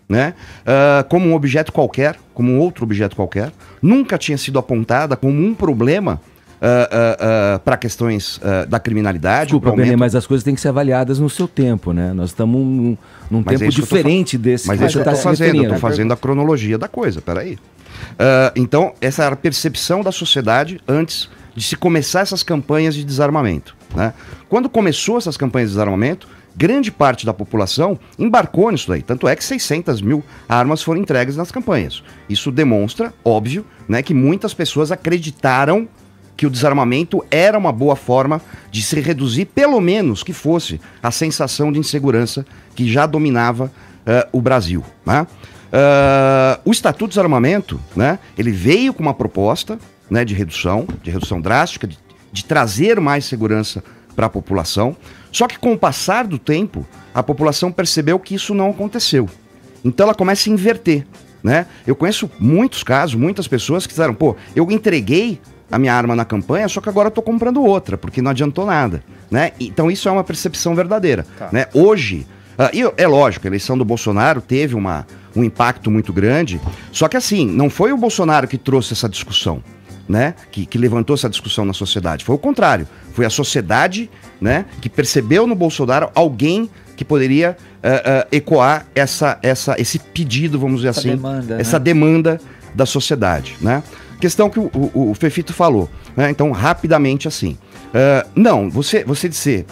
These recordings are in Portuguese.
né, como um objeto qualquer, como um outro objeto qualquer, nunca tinha sido apontada como um problema para questões da criminalidade. Desculpa, Benê, mas as coisas têm que ser avaliadas no seu tempo, né? Nós estamos num tempo diferente desse. Mas é isso que eu estou fazendo, eu estou fazendo a cronologia da coisa, peraí. Então, essa era a percepção da sociedade antes de se começar essas campanhas de desarmamento, né? Quando começou essas campanhas de desarmamento, grande parte da população embarcou nisso daí. Tanto é que 600 mil armas foram entregues nas campanhas. Isso demonstra, óbvio, né, que muitas pessoas acreditaram que o desarmamento era uma boa forma de se reduzir, pelo menos que fosse, a sensação de insegurança que já dominava o Brasil, né? O Estatuto de Desarmamento, né, ele veio com uma proposta, né, de redução drástica, de trazer mais segurança para a população. Só que com o passar do tempo, a população percebeu que isso não aconteceu. Então ela começa a inverter, né? Eu conheço muitos casos, muitas pessoas que disseram, pô, eu entreguei a minha arma na campanha, só que agora eu tô comprando outra, porque não adiantou nada, né? Então isso é uma percepção verdadeira, né? Hoje, e é lógico, a eleição do Bolsonaro teve um impacto muito grande, só que assim, não foi o Bolsonaro que trouxe essa discussão, né, que levantou essa discussão na sociedade. Foi o contrário. Foi a sociedade, né, que percebeu no Bolsonaro alguém que poderia ecoar esse pedido, vamos dizer assim, essa demanda da sociedade, né? Questão que o Fefito falou, né? Então, rapidamente assim. Não, você dizer,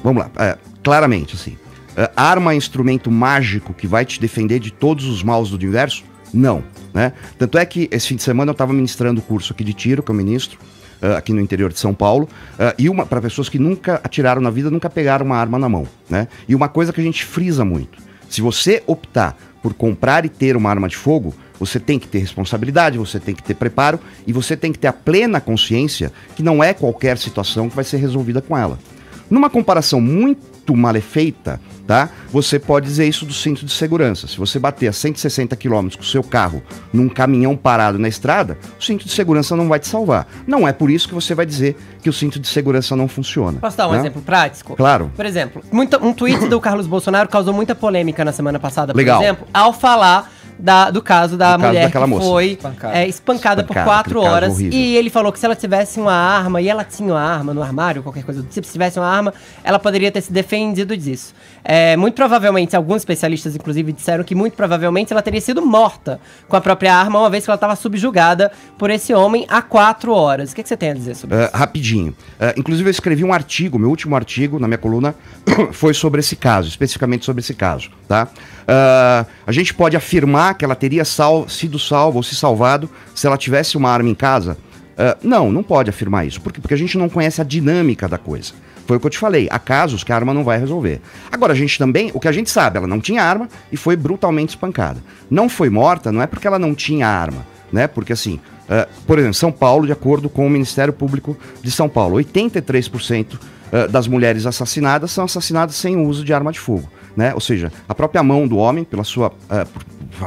vamos lá, claramente assim, arma é instrumento mágico que vai te defender de todos os maus do universo? Não, né? Tanto é que esse fim de semana eu estava ministrando o curso aqui de tiro, que eu ministro, aqui no interior de São Paulo, e para pessoas que nunca atiraram na vida, nunca pegaram uma arma na mão, né? E uma coisa que a gente frisa muito, se você optar por comprar e ter uma arma de fogo, você tem que ter responsabilidade, você tem que ter preparo e você tem que ter a plena consciência que não é qualquer situação que vai ser resolvida com ela. Numa comparação muito mal feita, tá? Você pode dizer isso do cinto de segurança. Se você bater a 160 km com o seu carro num caminhão parado na estrada, o cinto de segurança não vai te salvar. Não é por isso que você vai dizer que o cinto de segurança não funciona. Posso dar um exemplo prático? Claro. Por exemplo, um tweet do Carlos Bolsonaro causou muita polêmica na semana passada, por Legal. exemplo, ao falar do caso da mulher que foi espancada por 4 horas. E ele falou que se ela tivesse uma arma, e ela tinha uma arma no armário, qualquer coisa do tipo, se tivesse uma arma, ela poderia ter se defendido disso. Muito provavelmente, alguns especialistas, inclusive, disseram que muito provavelmente ela teria sido morta com a própria arma, uma vez que ela estava subjugada por esse homem há 4 horas. O que você tem a dizer sobre isso? Rapidinho. Inclusive, eu escrevi um artigo, meu último artigo na minha coluna foi sobre esse caso, especificamente sobre esse caso, tá? A gente pode afirmar que ela teria sido salva ou se salvado se ela tivesse uma arma em casa? Não pode afirmar isso. Por quê? Porque a gente não conhece a dinâmica da coisa. Foi o que eu te falei, há casos que a arma não vai resolver. Agora, o que a gente sabe, ela não tinha arma e foi brutalmente espancada. Não foi morta, não é porque ela não tinha arma, né? Porque assim, por exemplo, São Paulo, de acordo com o Ministério Público de São Paulo, 83% das mulheres assassinadas são assassinadas sem o uso de arma de fogo, né? Ou seja, a própria mão do homem, pela sua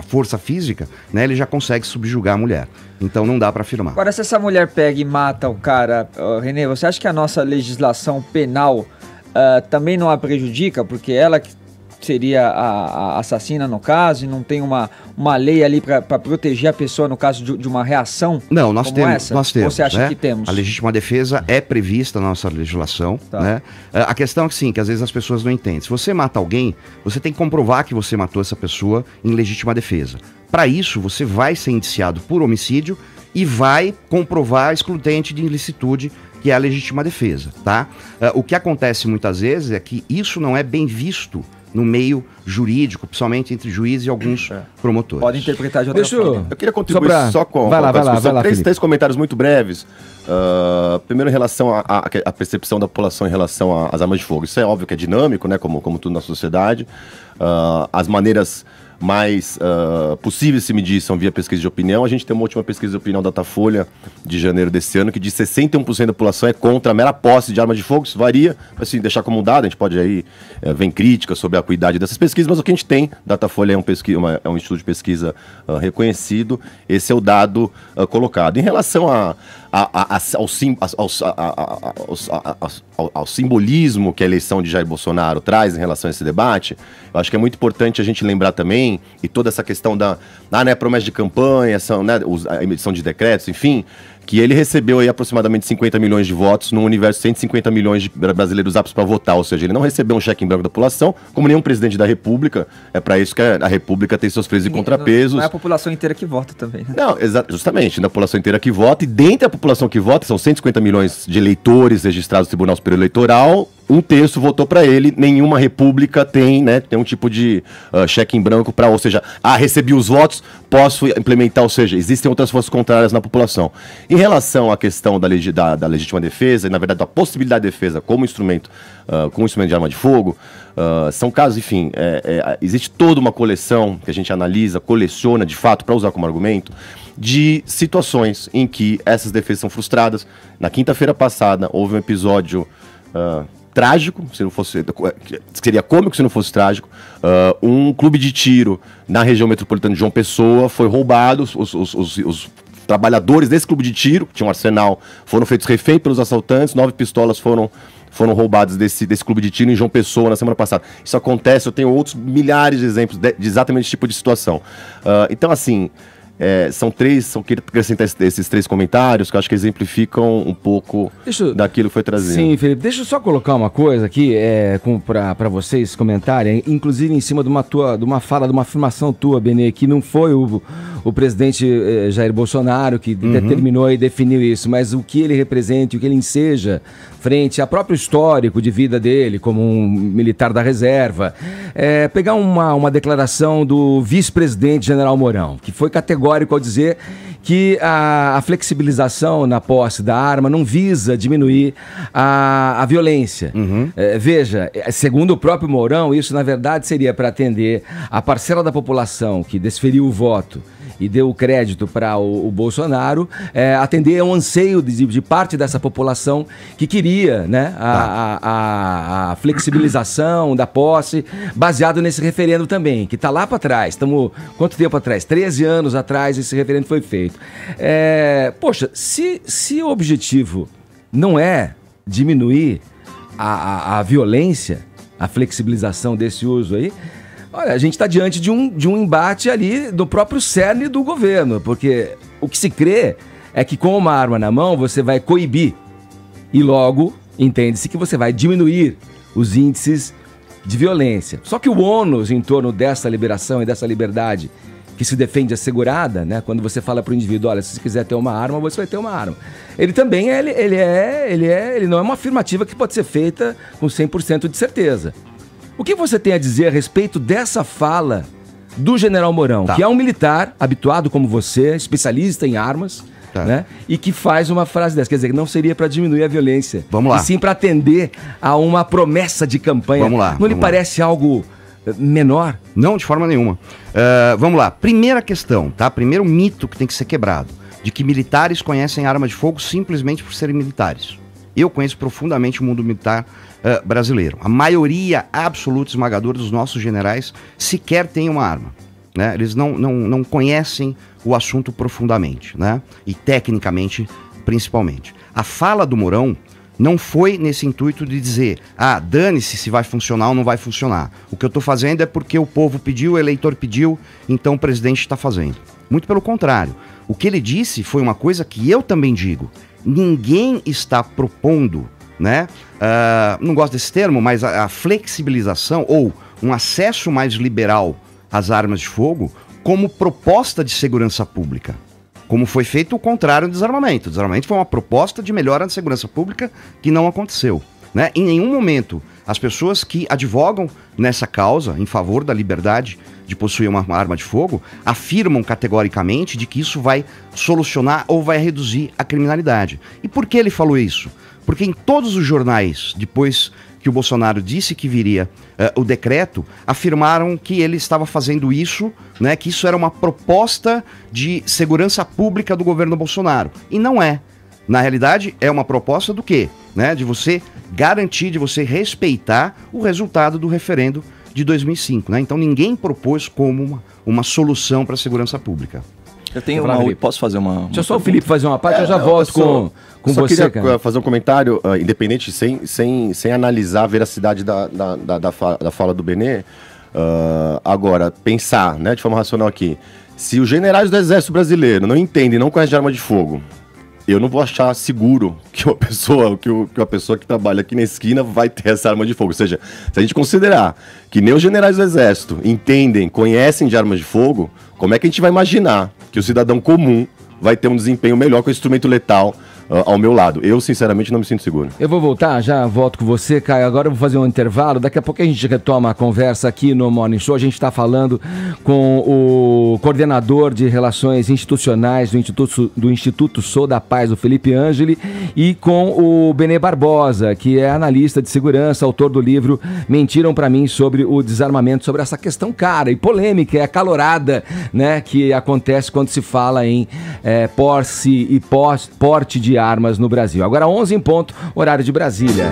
força física, né, ele já consegue subjugar a mulher. Então não dá para afirmar. Agora, se essa mulher pega e mata o cara, Renê, você acha que a nossa legislação penal também não a prejudica? Porque ela que seria a assassina no caso, e não tem uma lei ali para proteger a pessoa no caso de uma reação? Não, nós temos. Ou você acha, né, que temos? A legítima defesa é prevista na nossa legislação, tá, né? A questão é que sim, que às vezes as pessoas não entendem. Se você mata alguém, você tem que comprovar que você matou essa pessoa em legítima defesa. Para isso, você vai ser indiciado por homicídio e vai comprovar a excludente de ilicitude, que é a legítima defesa, tá? O que acontece muitas vezes é que isso não é bem visto no meio jurídico, principalmente entre juízes e alguns promotores. Pode interpretar de outra forma. Eu queria contribuir só com três comentários muito breves. Primeiro, em relação à percepção da população em relação às armas de fogo. Isso é óbvio que é dinâmico, né, como tudo na sociedade. As maneiras mais possíveis de se medir são via pesquisa de opinião. A gente tem uma última pesquisa de opinião da Datafolha de janeiro desse ano que diz que 61% da população é contra a mera posse de arma de fogo. Isso varia, assim, deixar como um dado, a gente pode aí ver críticas sobre a acuidade dessas pesquisas, mas o que a gente tem, Datafolha é um instituto de pesquisa reconhecido, esse é o dado ao simbolismo que a eleição de Jair Bolsonaro traz em relação a esse debate, eu acho que é muito importante a gente lembrar também, e toda essa questão da promessa de campanha, a emissão de decretos, enfim, que ele recebeu aí aproximadamente 50 milhões de votos num universo de 150 milhões de brasileiros aptos para votar, ou seja, ele não recebeu um cheque em branco da população, como nenhum presidente da República. É para isso que a República tem seus freios e contrapesos. Não é a população inteira que vota também, né? Não, justamente, da população inteira que vota, e dentre a população que vota, são 150 milhões de eleitores registrados no Tribunal Superior Eleitoral, 1/3 votou para ele. Nenhuma república tem um tipo de cheque em branco para, ou seja, recebi os votos, posso implementar, ou seja, existem outras forças contrárias na população. Em relação à questão da legítima defesa, e na verdade da possibilidade de defesa como instrumento de arma de fogo, são casos, enfim, existe toda uma coleção que a gente analisa, coleciona de fato para usar como argumento, de situações em que essas defesas são frustradas. Na quinta-feira passada houve um episódio trágico, se não fosse, seria cômico se não fosse trágico. Um clube de tiro na região metropolitana de João Pessoa foi roubado. Os trabalhadores desse clube de tiro, que tinha um arsenal, foram feitos refém pelos assaltantes. 9 pistolas foram roubadas desse clube de tiro em João Pessoa na semana passada. Isso acontece, eu tenho outros milhares de exemplos de exatamente esse tipo de situação. Então, assim, queria acrescentar esses 3 comentários que eu acho que exemplificam um pouco daquilo que foi trazido. Sim, Felipe, deixa eu só colocar uma coisa aqui para vocês comentarem, inclusive em cima de uma afirmação tua, Benê, que não foi o presidente Jair Bolsonaro que determinou e definiu isso, mas o que ele representa, o que ele enseja frente ao próprio histórico de vida dele como um militar da reserva. Pegar uma declaração do vice-presidente General Mourão, que foi categórico ao dizer que a flexibilização na posse da arma não visa diminuir a violência. Veja, segundo o próprio Mourão, isso na verdade seria para atender a parcela da população que desferiu o voto e deu o crédito para o Bolsonaro, atender a um anseio de parte dessa população que queria, né, a flexibilização da posse, baseado nesse referendo também, que está lá para trás. Quanto tempo atrás? 13 anos atrás esse referendo foi feito. Poxa, se o objetivo não é diminuir a violência, a flexibilização desse uso aí, olha, a gente está diante de um embate ali do próprio cerne do governo, porque o que se crê é que com uma arma na mão você vai coibir e logo entende-se que você vai diminuir os índices de violência. Só que o ônus em torno dessa liberação e dessa liberdade que se defende assegurada, né? Quando você fala para o indivíduo, olha, se você quiser ter uma arma, você vai ter uma arma. Ele também ele não é uma afirmativa que pode ser feita com 100% de certeza. O que você tem a dizer a respeito dessa fala do General Mourão, que é um militar habituado como você, especialista em armas, né? E que faz uma frase dessa, quer dizer, que não seria para diminuir a violência, e sim para atender a uma promessa de campanha. Não lhe parece algo menor? Não, de forma nenhuma. Vamos lá. Primeira questão, tá? Primeiro mito que tem que ser quebrado, de que militares conhecem arma de fogo simplesmente por serem militares. Eu conheço profundamente o mundo militar brasileiro. A maioria absoluta esmagadora dos nossos generais sequer tem uma arma, né? Eles não conhecem o assunto profundamente, né? E tecnicamente, principalmente. A fala do Mourão não foi nesse intuito de dizer, dane-se se vai funcionar ou não vai funcionar. O que eu estou fazendo é porque o povo pediu, o eleitor pediu, então o presidente está fazendo. Muito pelo contrário. O que ele disse foi uma coisa que eu também digo. Ninguém está propondo, né? Não gosto desse termo, mas a flexibilização ou um acesso mais liberal às armas de fogo como proposta de segurança pública. Como foi feito o contrário do desarmamento. O desarmamento foi uma proposta de melhora da segurança pública que não aconteceu, né? Em nenhum momento as pessoas que advogam nessa causa, em favor da liberdade de possuir uma arma de fogo, afirmam categoricamente de que isso vai solucionar ou vai reduzir a criminalidade. E por que ele falou isso? Porque em todos os jornais, depois que o Bolsonaro disse que viria o decreto, afirmaram que ele estava fazendo isso, né, que isso era uma proposta de segurança pública do governo Bolsonaro. E não é. Na realidade, é uma proposta do quê? Né, de você garantir, de você respeitar o resultado do referendo de 2005. Né? Então ninguém propôs como uma solução para a segurança pública. Eu tenho posso fazer uma... Deixa só o Felipe fazer uma parte, eu já volto com você, queria, cara, fazer um comentário, independente, sem analisar a veracidade da fala do Benê. Agora, pensar, né, de forma racional aqui. Se os generais do Exército Brasileiro não entendem, não conhecem de arma de fogo, eu não vou achar seguro que uma pessoa que trabalha aqui na esquina vai ter essa arma de fogo. Ou seja, se a gente considerar que nem os generais do Exército entendem, conhecem de armas de fogo, como é que a gente vai imaginar que o cidadão comum vai ter um desempenho melhor com o instrumento letal ao meu lado? Eu, sinceramente, não me sinto seguro. Eu vou voltar, já volto com você, Caio. Agora eu vou fazer um intervalo. Daqui a pouco a gente retoma a conversa aqui no Morning Show. A gente está falando com o coordenador de Relações Institucionais do Instituto Sou da Paz, o Felipe Angeli, e com o Benê Barbosa, que é analista de segurança, autor do livro Mentiram Pra Mim sobre o desarmamento, sobre essa questão cara e polêmica, acalorada, né, que acontece quando se fala em posse e porte de armas no Brasil. Agora 11 em ponto, horário de Brasília.